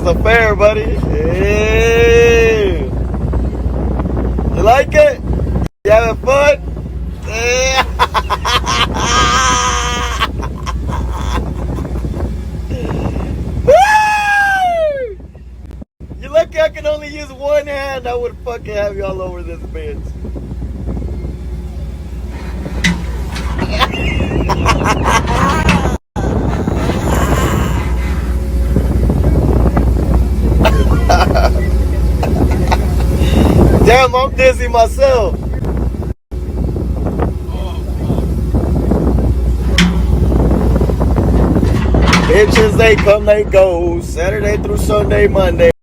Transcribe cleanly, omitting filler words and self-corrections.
affair, buddy. Hey. You like it? You having fun? Yeah. You lucky I can only use one hand. I would fucking have you all over this bitch. Damn, I'm dizzy myself. Bitches, they come, they go. Saturday through Sunday, Monday.